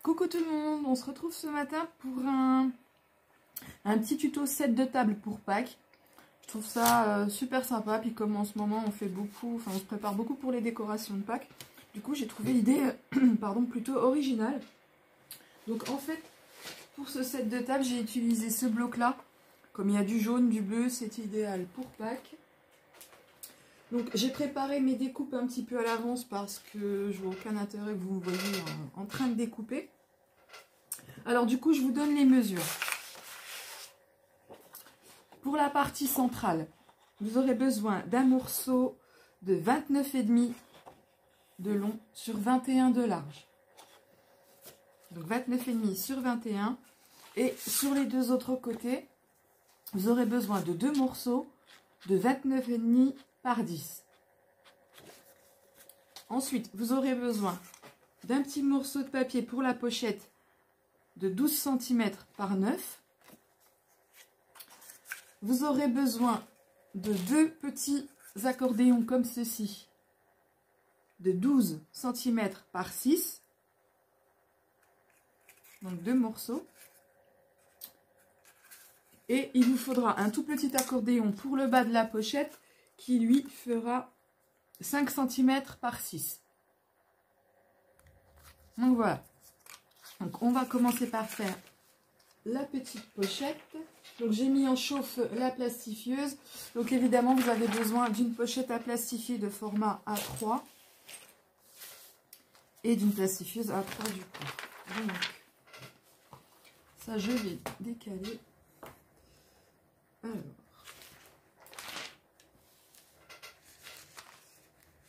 Coucou tout le monde, on se retrouve ce matin pour un petit tuto set de table pour Pâques. Je trouve ça super sympa, puis comme en ce moment on fait beaucoup, enfin on se prépare beaucoup pour les décorations de Pâques, du coup j'ai trouvé l'idée pardon, plutôt originale. Donc en fait, pour ce set de table, j'ai utilisé ce bloc là. Comme il y a du jaune, du bleu, c'est idéal pour Pâques. Donc j'ai préparé mes découpes un petit peu à l'avance parce que je vois aucun intérêt que vous me voyez en train de découper. Alors du coup je vous donne les mesures. Pour la partie centrale, vous aurez besoin d'un morceau de 29,5 de long sur 21 de large. Donc 29,5 sur 21. Et sur les deux autres côtés, vous aurez besoin de deux morceaux de 29,5 par 10. Ensuite, vous aurez besoin d'un petit morceau de papier pour la pochette de 12 cm par 9. Vous aurez besoin de deux petits accordéons comme ceci, de 12 cm par 6. Donc deux morceaux. Et il vous faudra un tout petit accordéon pour le bas de la pochette qui lui fera 5 cm par 6. Donc voilà. Donc on va commencer par faire la petite pochette. Donc j'ai mis en chauffe la plastifieuse. Donc évidemment vous avez besoin d'une pochette à plastifier de format A3 et d'une plastifieuse A3 du coup. Donc ça je vais décaler. Alors,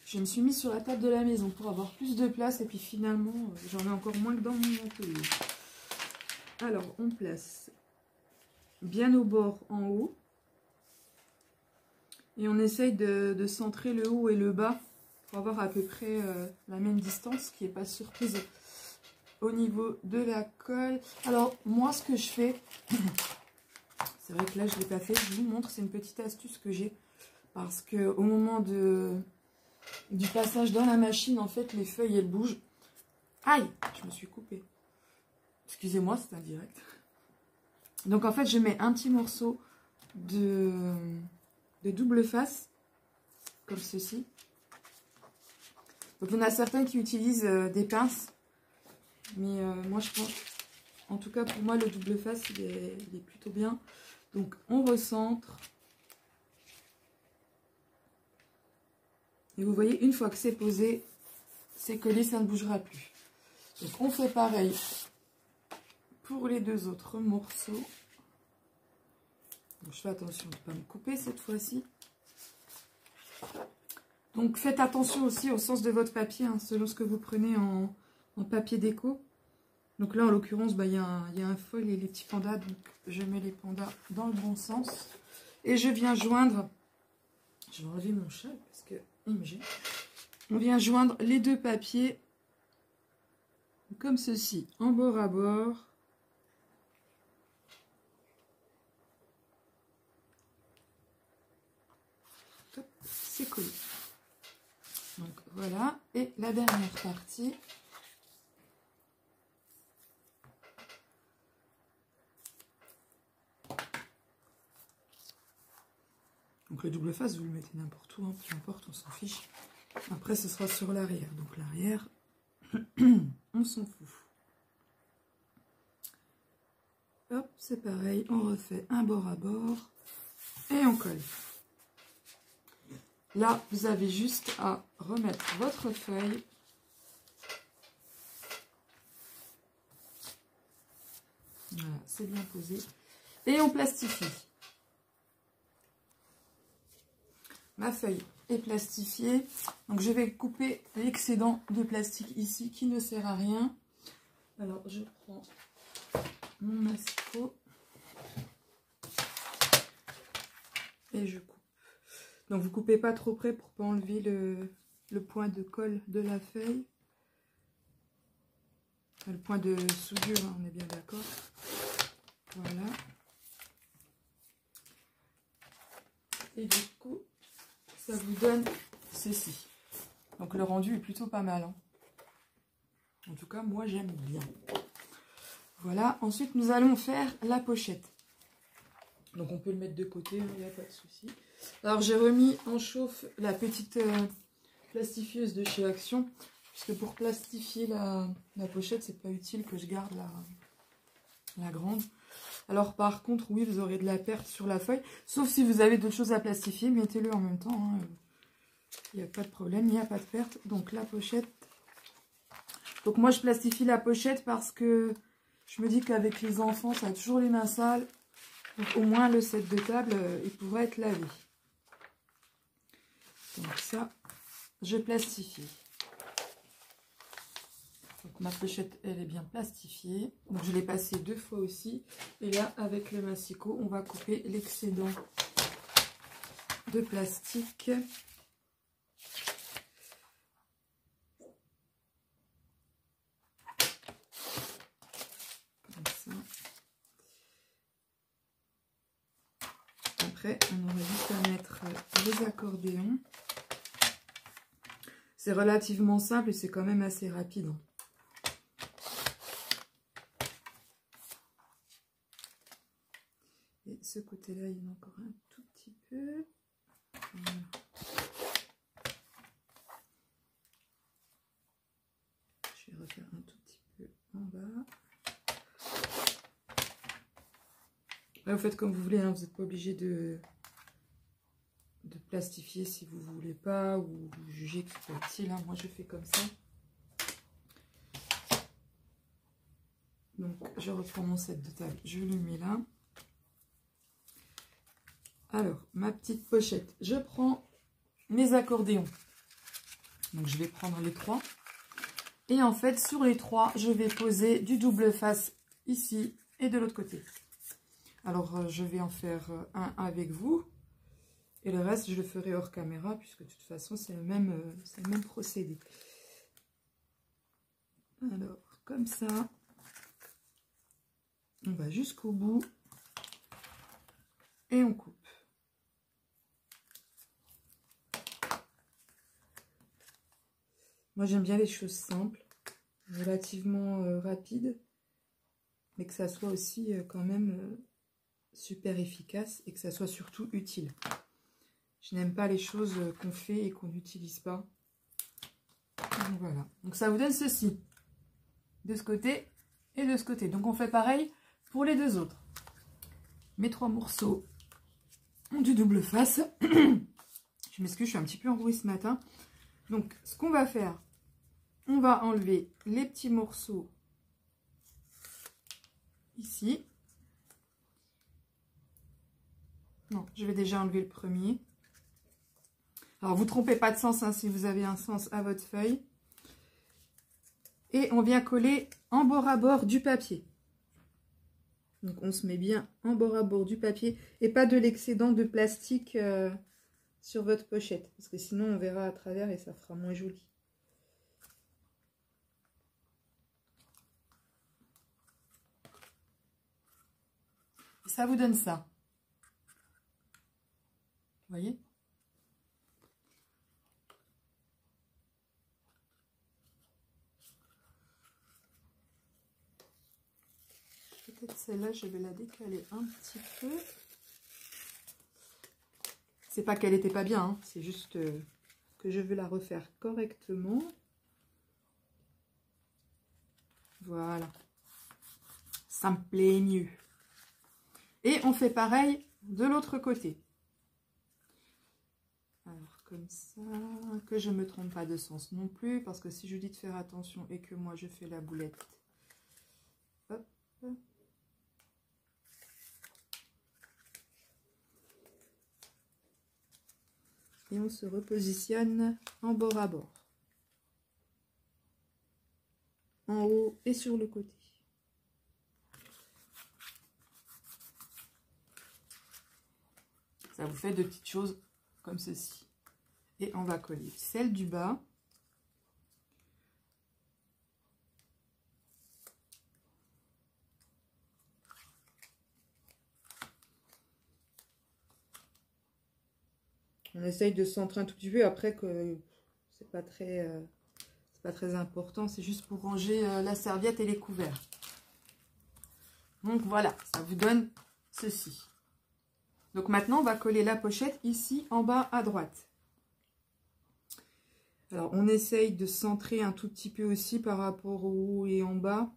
je me suis mise sur la table de la maison pour avoir plus de place et puis finalement j'en ai encore moins que dans mon atelier. Alors on place bien au bord en haut et on essaye de centrer le haut et le bas pour avoir à peu près la même distance, qui n'est pas surprise au niveau de la colle. Alors moi ce que je fais, c'est vrai que là je ne l'ai pas fait, je vous montre, c'est une petite astuce que j'ai parce que au moment du passage dans la machine, en fait les feuilles elles bougent. Aïe, je me suis coupée, excusez-moi, c'est indirect. Donc en fait je mets un petit morceau de double face comme ceci. Donc il y en a certains qui utilisent des pinces, mais moi je pense, en tout cas pour moi le double face il est plutôt bien. Donc on recentre et vous voyez, une fois que c'est posé, c'est collé, ça ne bougera plus. Donc on fait pareil pour les deux autres morceaux. Donc, je fais attention de ne pas me couper cette fois-ci. Donc faites attention aussi au sens de votre papier, hein, selon ce que vous prenez en papier déco. Donc là en l'occurrence il y a un foil et les petits pandas, donc je mets les pandas dans le bon sens. Et je viens joindre, je vais enlever mon châle parce qu'il me gêne. On vient joindre les deux papiers comme ceci, en bord à bord. C'est collé. Donc voilà, et la dernière partie. Donc le double face, vous le mettez n'importe où, hein, peu importe, on s'en fiche. Après, ce sera sur l'arrière. Donc l'arrière, on s'en fout. Hop, c'est pareil, on refait un bord à bord et on colle. Là, vous avez juste à remettre votre feuille. Voilà, c'est bien posé. Et on plastifie. Ma feuille est plastifiée. Donc, je vais couper l'excédent de plastique ici qui ne sert à rien. Alors, je prends mon massicot et je coupe. Donc, vous coupez pas trop près pour pas enlever le point de colle de la feuille. Enfin, le point de soudure, hein, on est bien d'accord. Voilà. Et du coup, ça vous donne ceci. Donc le rendu est plutôt pas mal, hein. En tout cas, moi j'aime bien. Voilà, ensuite nous allons faire la pochette. Donc on peut le mettre de côté, il n'y a pas de souci. Alors j'ai remis en chauffe la petite plastifieuse de chez Action. Puisque pour plastifier la pochette, c'est pas utile que je garde la grande. Alors par contre, oui, vous aurez de la perte sur la feuille. Sauf si vous avez d'autres choses à plastifier, mettez-le en même temps. Hein. Il n'y a pas de problème, il n'y a pas de perte. Donc la pochette. Donc moi je plastifie la pochette parce que je me dis qu'avec les enfants, ça a toujours les mains sales. Donc au moins le set de table, il pourrait être lavé. Donc ça, je plastifie. Donc ma pochette, elle est bien plastifiée. Donc je l'ai passée 2 fois aussi. Et là, avec le massicot, on va couper l'excédent de plastique. Comme ça. Après, on aurait juste à mettre les accordéons. C'est relativement simple et c'est quand même assez rapide. Et ce côté-là, il y en a encore un tout petit peu. Voilà. Je vais refaire un tout petit peu en bas. Là, vous faites comme vous voulez, hein, vous n'êtes pas obligé de plastifier si vous ne voulez pas ou vous jugez que c'est pas utile. Hein. Moi, je fais comme ça. Donc, je reprends mon set de table, je le mets là. Alors, ma petite pochette, je prends mes accordéons. Donc, je vais prendre les 3. Et en fait, sur les 3, je vais poser du double face ici et de l'autre côté. Alors, je vais en faire un avec vous. Et le reste, je le ferai hors caméra, puisque de toute façon, c'est le même procédé. Alors, comme ça, on va jusqu'au bout. Et on coupe. Moi, j'aime bien les choses simples, relativement rapides, mais que ça soit aussi quand même super efficace et que ça soit surtout utile. Je n'aime pas les choses qu'on fait et qu'on n'utilise pas. Donc voilà. Donc ça vous donne ceci, de ce côté et de ce côté. Donc on fait pareil pour les 2 autres. Mes 3 morceaux ont du double face. Je m'excuse, je suis un petit peu embrouillée ce matin. Donc ce qu'on va faire, on va enlever les petits morceaux ici. Non, je vais déjà enlever le premier. Alors, vous ne trompez pas de sens hein, si vous avez un sens à votre feuille. Et on vient coller en bord à bord du papier. Donc, on se met bien en bord à bord du papier et pas de l'excédent de plastique sur votre pochette. Parce que sinon, on verra à travers et ça fera moins joli. Ça vous donne ça. Vous voyez ? Peut-être celle-là, je vais la décaler un petit peu. C'est pas qu'elle n'était pas bien, hein, c'est juste que je veux la refaire correctement. Voilà. Ça me plaît mieux. Et on fait pareil de l'autre côté. Alors, comme ça, que je ne me trompe pas de sens non plus, parce que si je dis de faire attention et que moi je fais la boulette, hop. Et on se repositionne en bord à bord. En haut et sur le côté. Ça vous fait de petites choses comme ceci. Et on va coller celle du bas. On essaye de centrer un tout petit peu, après que c'est pas très important, c'est juste pour ranger la serviette et les couverts. Donc voilà, ça vous donne ceci. Donc maintenant, on va coller la pochette ici en bas à droite. Alors, on essaye de centrer un tout petit peu aussi par rapport au haut et en bas.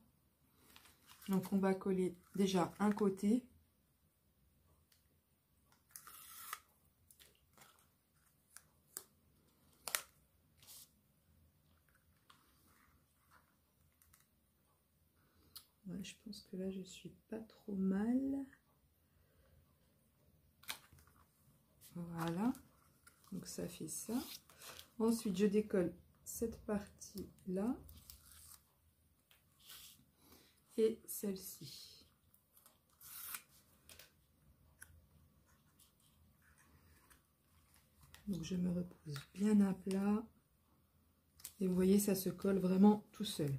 Donc, on va coller déjà un côté. Ouais, je pense que là, je suis pas trop mal. Voilà. Donc, ça fait ça. Ensuite, je décolle cette partie-là. Et celle-ci. Donc je me repose bien à plat. Et vous voyez, ça se colle vraiment tout seul.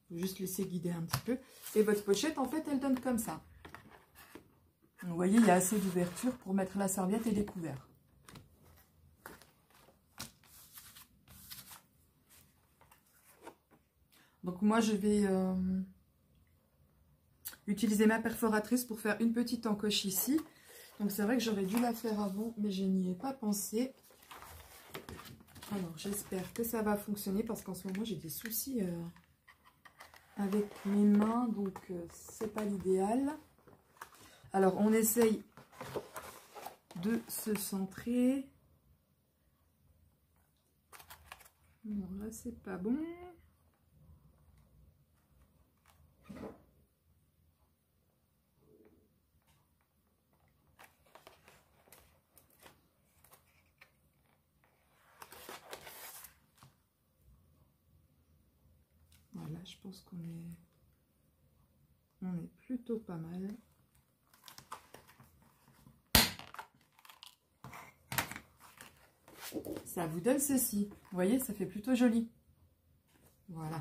Faut juste laisser guider un petit peu. Et votre pochette, en fait, elle donne comme ça. Donc, vous voyez, il y a assez d'ouverture pour mettre la serviette et les couverts. Donc moi, je vais utiliser ma perforatrice pour faire une petite encoche ici. Donc c'est vrai que j'aurais dû la faire avant, mais je n'y ai pas pensé. Alors j'espère que ça va fonctionner parce qu'en ce moment j'ai des soucis avec mes mains, donc c'est pas l'idéal. Alors on essaye de se centrer. Non, là c'est pas bon. Voilà, je pense qu'on est plutôt pas mal. Ça vous donne ceci. Vous voyez, ça fait plutôt joli. Voilà.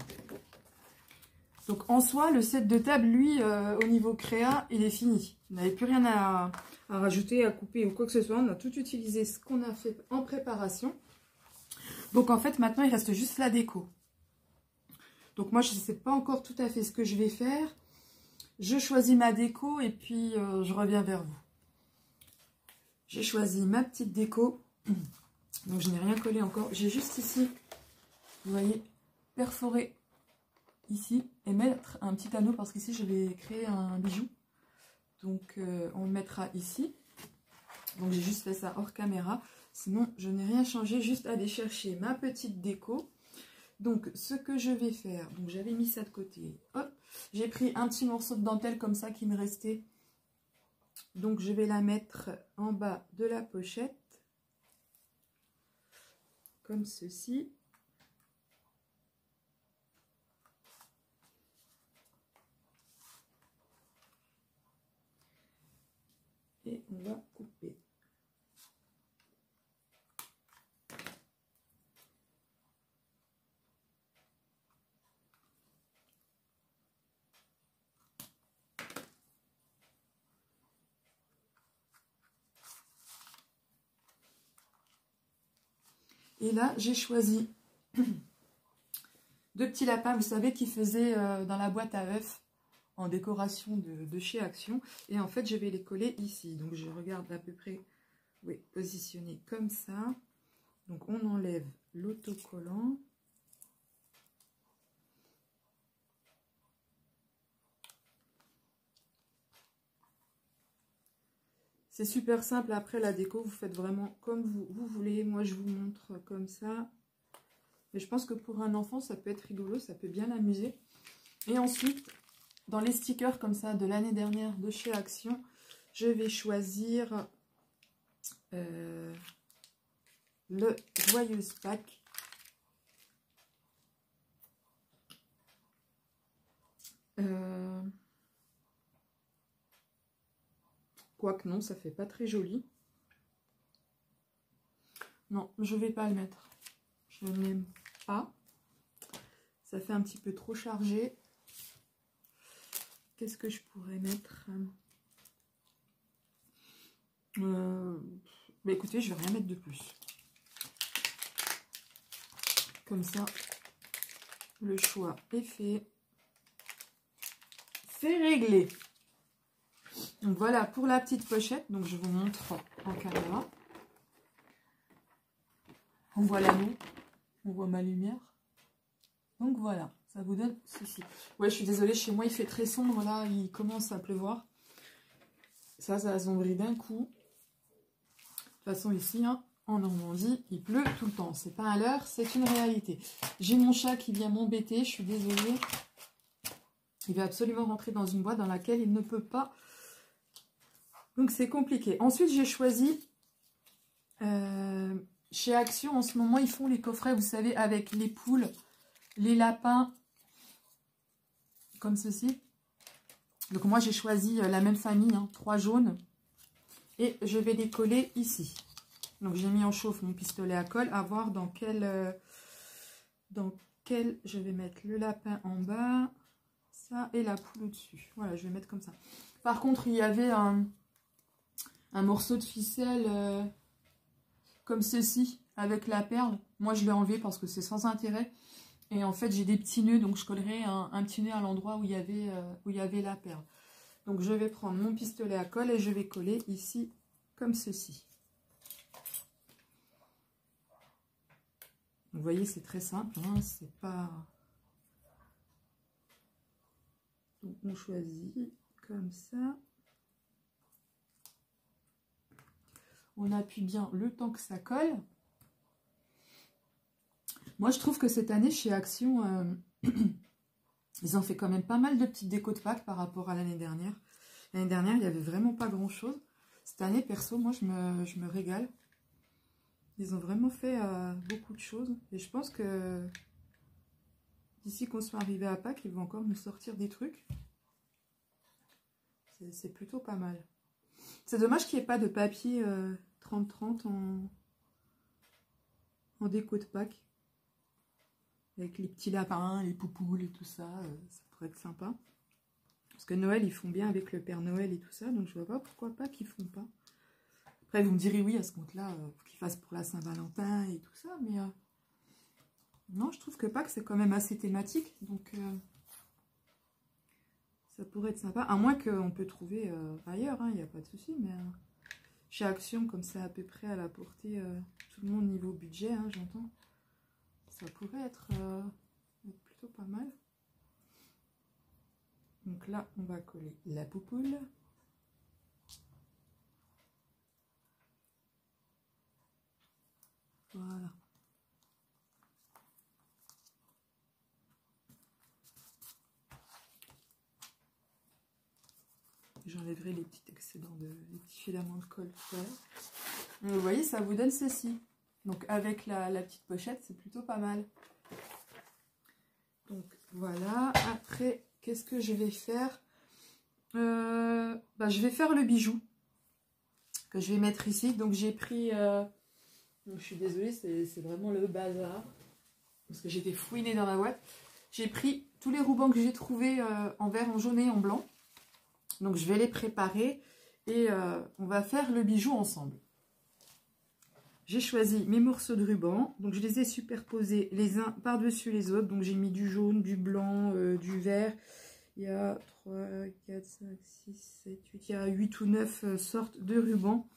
Donc en soi, le set de table, lui, au niveau créa, il est fini. Vous n'avez plus rien à rajouter, à couper ou quoi que ce soit. On a tout utilisé ce qu'on a fait en préparation. Donc en fait, maintenant, il reste juste la déco. Donc moi, je ne sais pas encore tout à fait ce que je vais faire. Je choisis ma déco et puis je reviens vers vous. J'ai choisi ma petite déco. Donc je n'ai rien collé encore. J'ai juste ici, vous voyez, perforé ici et mettre un petit anneau parce qu'ici je vais créer un bijou. Donc on le mettra ici. Donc j'ai juste fait ça hors caméra. Sinon je n'ai rien changé, juste aller chercher ma petite déco. Donc ce que je vais faire, donc j'avais mis ça de côté. Hop, j'ai pris un petit morceau de dentelle comme ça qui me restait. Donc je vais la mettre en bas de la pochette. Comme ceci. Et on va couper. Et là, j'ai choisi deux petits lapins, vous savez, qui faisaient dans la boîte à œufs en décoration de chez Action. Et en fait, je vais les coller ici. Donc, je regarde à peu près, oui, positionner comme ça. Donc, on enlève l'autocollant. C'est super simple. Après la déco, vous faites vraiment comme vous voulez. Moi, je vous montre comme ça. Mais je pense que pour un enfant, ça peut être rigolo. Ça peut bien l'amuser. Et ensuite, dans les stickers comme ça de l'année dernière de chez Action, je vais choisir le Joyeuse Pâques. Quoique non, ça fait pas très joli. Non, je vais pas le mettre. Je n'aime pas. Ça fait un petit peu trop chargé. Qu'est-ce que je pourrais mettre? Bah écoutez, je vais rien mettre de plus. Comme ça, le choix est fait. c'est réglé. Donc voilà pour la petite pochette. Donc je vous montre en caméra. On voit l'anneau, on voit ma lumière. Donc voilà, ça vous donne ceci. Ouais, je suis désolée, chez moi il fait très sombre là, il commence à pleuvoir. Ça assombrit d'un coup. De toute façon ici, hein, en Normandie, il pleut tout le temps. C'est pas un leurre, c'est une réalité. J'ai mon chat qui vient m'embêter, je suis désolée. Il va absolument rentrer dans une boîte dans laquelle il ne peut pas. Donc c'est compliqué. Ensuite, j'ai choisi... chez Action, en ce moment, ils font les coffrets, vous savez, avec les poules, les lapins, comme ceci. Donc moi, j'ai choisi la même famille, hein, 3 jaunes. Et je vais les coller ici. Donc j'ai mis en chauffe mon pistolet à colle, à voir dans quel je vais mettre le lapin en bas, ça, et la poule au-dessus. Voilà, je vais mettre comme ça. Par contre, il y avait un morceau de ficelle... comme ceci, avec la perle. Moi, je l'ai enlevé parce que c'est sans intérêt. Et en fait, j'ai des petits nœuds, donc je collerai un petit nœud à l'endroit où il y avait la perle. Donc, je vais prendre mon pistolet à colle et je vais coller ici, comme ceci. Vous voyez, c'est très simple, hein, c'est pas... Donc, on choisit comme ça. On appuie bien le temps que ça colle. Moi, je trouve que cette année, chez Action, ils ont fait quand même pas mal de petites décos de Pâques par rapport à l'année dernière. L'année dernière, il n'y avait vraiment pas grand-chose. Cette année, perso, moi, je me régale. Ils ont vraiment fait beaucoup de choses. Et je pense que d'ici qu'on soit arrivé à Pâques, ils vont encore nous sortir des trucs. C'est plutôt pas mal. C'est dommage qu'il n'y ait pas de papier 30-30 en déco de Pâques. Avec les petits lapins, les poupoules et tout ça. Ça pourrait être sympa. Parce que Noël, ils font bien avec le Père Noël et tout ça. Donc je vois pas pourquoi pas qu'ils font pas. Après, vous me direz oui, à ce compte-là, faut qu'ils fassent pour la Saint-Valentin et tout ça. Mais non, je trouve que Pâques, c'est quand même assez thématique. Donc ça pourrait être sympa. À moins qu'on peut trouver ailleurs, il n'y a pas de souci. Mais chez Action, comme c'est à peu près à la portée tout le monde niveau budget, hein, j'entends. Ça pourrait être plutôt pas mal. Donc là, on va coller la poupoule. Voilà. J'enlèverai les petits excédents, les petits filaments de colle tout à l'heure. Vous voyez, ça vous donne ceci. Donc avec la petite pochette, c'est plutôt pas mal. Donc voilà. Après, qu'est-ce que je vais faire? Je vais faire le bijou que je vais mettre ici. Donc j'ai pris... donc, je suis désolée, c'est vraiment le bazar. Parce que j'étais fouinée dans la boîte. J'ai pris tous les rubans que j'ai trouvés en vert, en jaune et en blanc. Donc je vais les préparer et on va faire le bijou ensemble. J'ai choisi mes morceaux de ruban. Donc je les ai superposés les uns par-dessus les autres. Donc j'ai mis du jaune, du blanc, du vert. Il y a 3, 4, 5, 6, 7, 8. Il y a 8 ou 9 sortes de rubans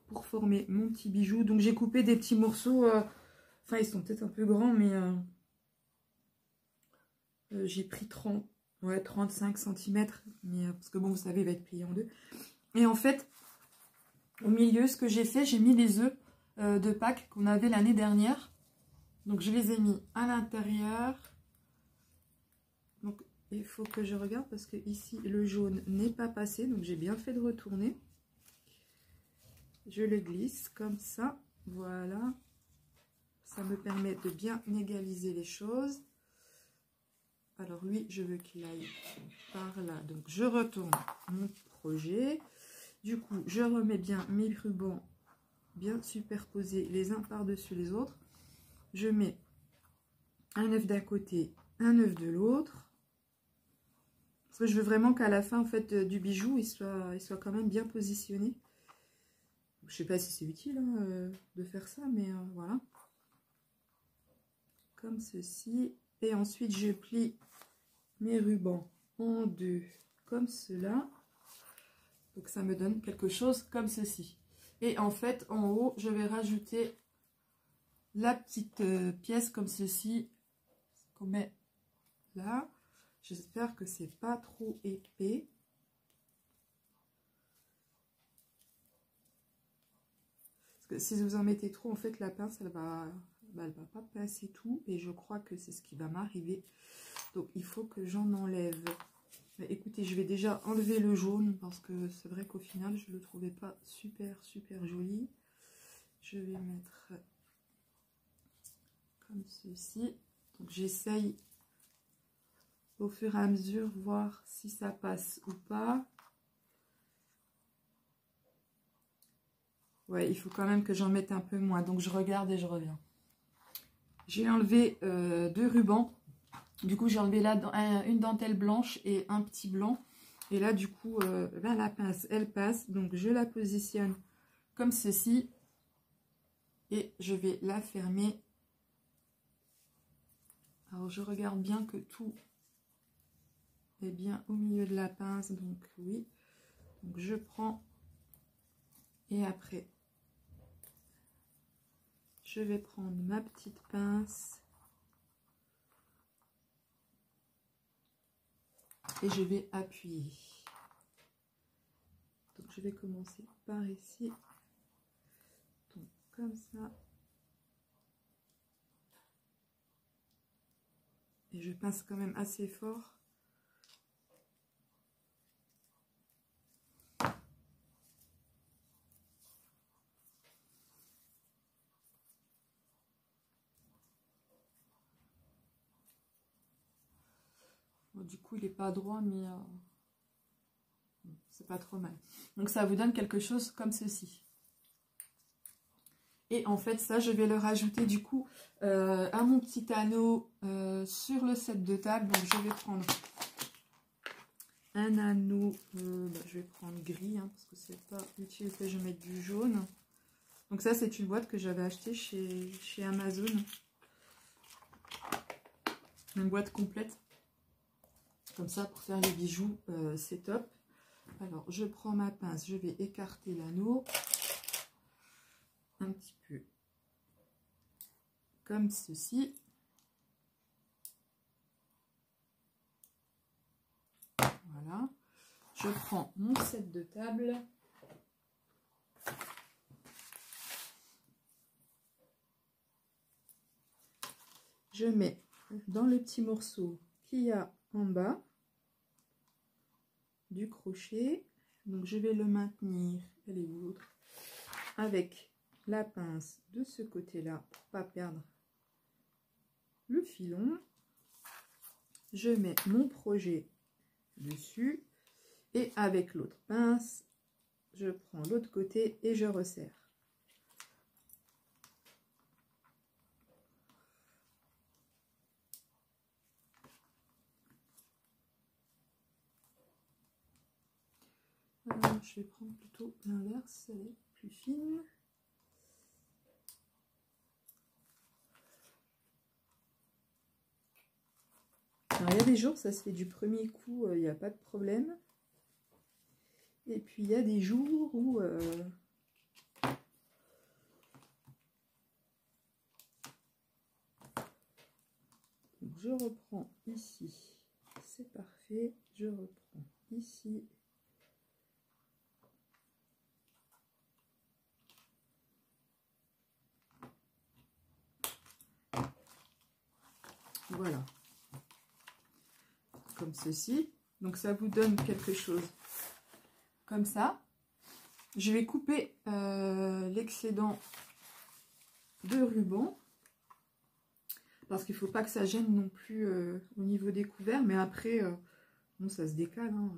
pour former mon petit bijou. Donc j'ai coupé des petits morceaux. Enfin, ils sont peut-être un peu grands, mais j'ai pris 35 cm. Mais, parce que bon, vous savez, il va être plié en deux. Et en fait, au milieu, ce que j'ai fait, j'ai mis les œufs de Pâques qu'on avait l'année dernière. Donc, je les ai mis à l'intérieur. Donc, il faut que je regarde parce que ici, le jaune n'est pas passé. Donc, j'ai bien fait de retourner. Je le glisse comme ça. Voilà. Ça me permet de bien égaliser les choses. Alors lui, je veux qu'il aille par là. Donc je retourne mon projet. Du coup, je remets bien mes rubans bien superposés les uns par-dessus les autres. Je mets un œuf d'un côté, un œuf de l'autre. Parce que je veux vraiment qu'à la fin en fait du bijou, il soit quand même bien positionné. Je sais pas si c'est utile de faire ça, mais voilà. Comme ceci. Et ensuite, je plie mes rubans en deux, comme cela. Donc ça me donne quelque chose comme ceci. Et en fait, en haut, je vais rajouter la petite pièce comme ceci qu'on met là. J'espère que c'est pas trop épais. Parce que si vous en mettez trop, en fait, la pince, elle va pas passer tout. Et je crois que c'est ce qui va m'arriver. Donc, il faut que j'en enlève. Mais écoutez, je vais déjà enlever le jaune parce que c'est vrai qu'au final, je ne le trouvais pas super joli. Je vais mettre comme ceci. Donc, j'essaye au fur et à mesure voir si ça passe ou pas. Ouais, il faut quand même que j'en mette un peu moins. Donc, je regarde et je reviens. J'ai enlevé 2 rubans. Du coup, j'ai enlevé là une dentelle blanche et un petit blanc. Et là, du coup, la pince, elle passe. Donc, je la positionne comme ceci. Et je vais la fermer. Alors, je regarde bien que tout est bien au milieu de la pince. Donc, oui. Donc, je prends. Et après, je vais prendre ma petite pince. Et je vais appuyer. Donc, je vais commencer par ici. Donc, comme ça. Et je pince quand même assez fort. Bon, du coup, il n'est pas droit, mais c'est pas trop mal. Donc, ça vous donne quelque chose comme ceci. Et en fait, ça, je vais le rajouter du coup à mon petit anneau sur le set de table. Donc, je vais prendre un anneau, je vais prendre gris, hein, parce que c'est pas utile que je mette du jaune. Donc ça, c'est une boîte que j'avais achetée chez Amazon. Une boîte complète. Comme ça, pour faire les bijoux, c'est top. Alors, je prends ma pince, je vais écarter l'anneau. Un petit peu comme ceci. Voilà. Je prends mon set de table. Je mets dans le petit morceau qu'il y a en bas du crochet. Donc, je vais le maintenir, elle est où l'autre, avec la pince de ce côté-là pour ne pas perdre le filon. Je mets mon projet dessus et avec l'autre pince, je prends l'autre côté et je resserre. Je vais prendre plutôt l'inverse, elle est plus fine. Alors, il y a des jours, ça se fait du premier coup, il n'y a pas de problème. Et puis, il y a des jours où... Donc, je reprends ici, c'est parfait. Je reprends ici. Voilà. Comme ceci. Donc, ça vous donne quelque chose comme ça. Je vais couper l'excédent de ruban. Parce qu'il ne faut pas que ça gêne non plus au niveau des couverts. Mais après, bon, ça se décale. Hein.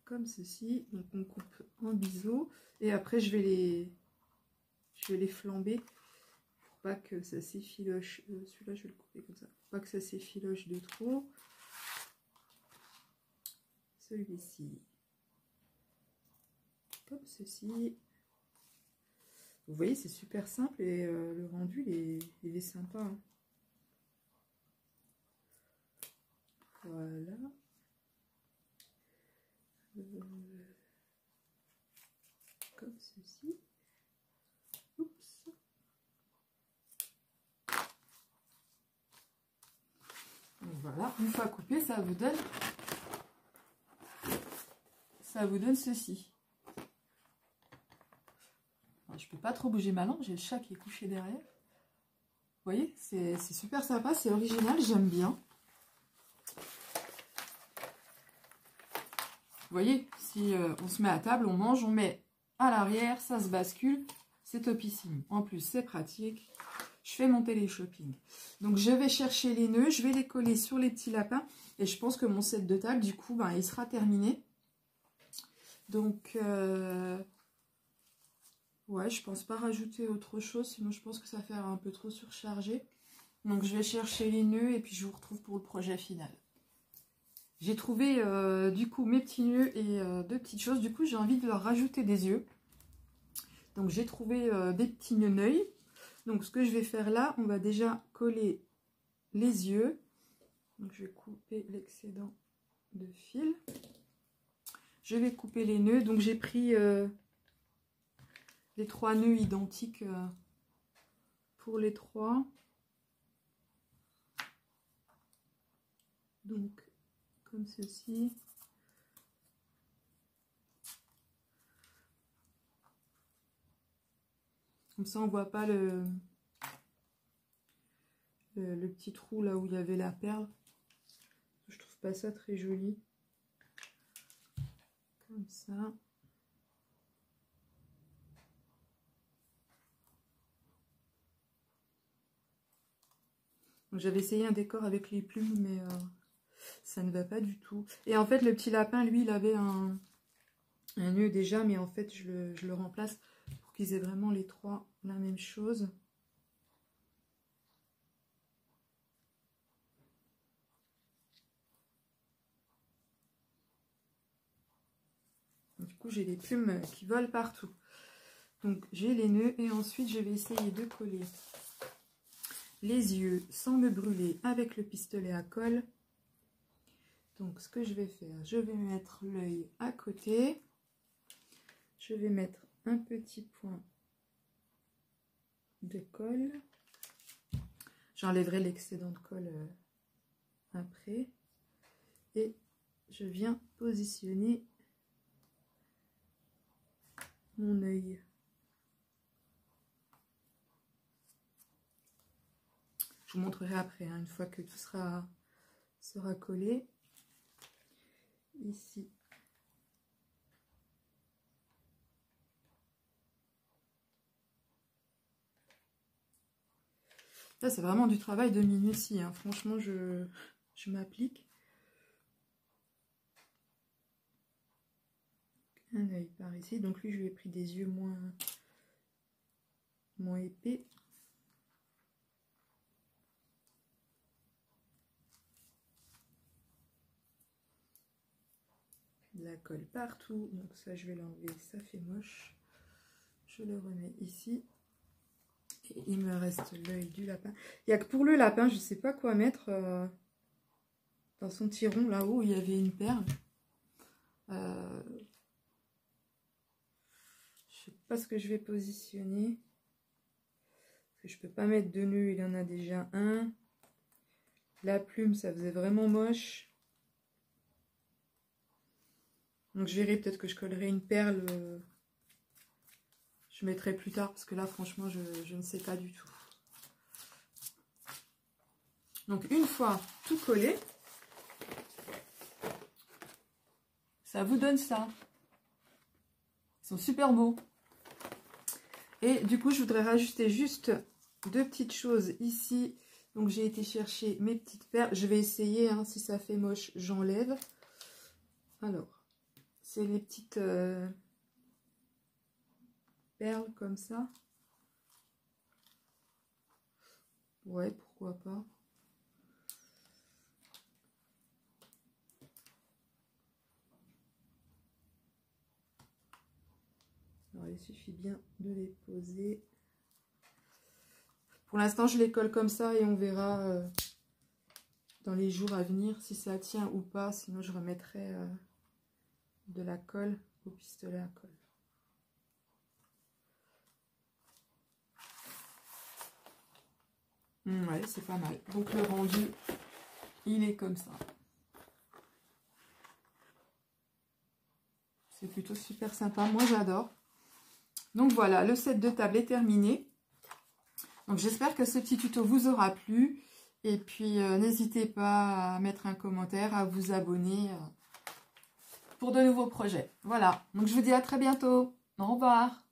Comme ceci. Donc, on coupe en biseau. Et après, je vais les flamber. Pour pas que ça s'effiloche. Celui-là, je vais le couper comme ça. Pour pas que ça s'effiloche de trop. Celui-ci. Comme ceci. Vous voyez, c'est super simple et le rendu, il est sympa. Hein. Voilà. Comme ceci. Oups. Voilà, une fois coupé, ça vous donne ceci. Alors, je peux pas trop bouger ma lampe, j'ai le chat qui est couché derrière. Vous voyez, c'est super sympa, c'est original, j'aime bien. Vous voyez, si on se met à table, on mange, on met à l'arrière, ça se bascule, c'est topissime. En plus, c'est pratique. Je fais mon télé-shopping. Donc, je vais chercher les nœuds, je vais les coller sur les petits lapins. Et je pense que mon set de table, du coup, ben, il sera terminé. Donc, ouais, je pense pas rajouter autre chose. Sinon, je pense que ça va faire un peu trop surchargé. Donc, je vais chercher les nœuds et puis je vous retrouve pour le projet final. J'ai trouvé, du coup, mes petits nœuds et deux petites choses. Du coup, j'ai envie de leur rajouter des yeux. Donc, j'ai trouvé des petits nœuds. Donc, ce que je vais faire là, on va déjà coller les yeux. Donc, je vais couper l'excédent de fil. Je vais couper les nœuds. Donc, j'ai pris les 3 nœuds identiques pour les 3. Donc, comme ceci. Comme ça, on ne voit pas le petit trou là où il y avait la perle. Je trouve pas ça très joli. Comme ça. J'avais essayé un décor avec les plumes, mais ça ne va pas du tout. Et en fait, le petit lapin, lui, il avait un nœud déjà, mais en fait, je le remplace pour qu'ils aient vraiment les 3 la même chose. Du coup, j'ai des plumes qui volent partout. Donc, j'ai les nœuds et ensuite, je vais essayer de coller les yeux sans me brûler avec le pistolet à colle. Donc, ce que je vais faire, je vais mettre l'œil à côté. Je vais mettre un petit point de colle. J'enlèverai l'excédent de colle après. Et je viens positionner mon œil. Je vous montrerai après, hein, une fois que tout sera collé. Ici. Là, c'est vraiment du travail de minutie, hein. Franchement, je m'applique. Un œil par ici. Donc lui, je lui ai pris des yeux moins épais. De la colle partout. Donc ça, je vais l'enlever. Ça fait moche. Je le remets ici. Et il me reste l'œil du lapin. Il n'y a que pour le lapin, je ne sais pas quoi mettre dans son tiron, là-haut, il y avait une perle. Je ne sais pas ce que je vais positionner. Parce que je ne peux pas mettre 2 nœuds, il y en a déjà un. La plume, ça faisait vraiment moche. Donc je verrai, peut-être que je collerai une perle. Je mettrai plus tard, parce que là, franchement, je ne sais pas du tout. Donc, une fois tout collé, ça vous donne ça. Ils sont super beaux. Et du coup, je voudrais rajouter juste 2 petites choses ici. Donc, j'ai été chercher mes petites perles. Je vais essayer, hein, si ça fait moche, j'enlève. Alors, c'est les petites perles comme ça. Ouais, pourquoi pas. Alors, il suffit bien de les poser. Pour l'instant, je les colle comme ça et on verra dans les jours à venir si ça tient ou pas. Sinon, je remettrai de la colle au pistolet à colle. Ouais, c'est pas mal. Donc le rendu, il est comme ça. C'est plutôt super sympa. Moi, j'adore. Donc voilà, le set de table est terminé. Donc j'espère que ce petit tuto vous aura plu. Et puis n'hésitez pas à mettre un commentaire, à vous abonner pour de nouveaux projets. Voilà, donc je vous dis à très bientôt. Au revoir.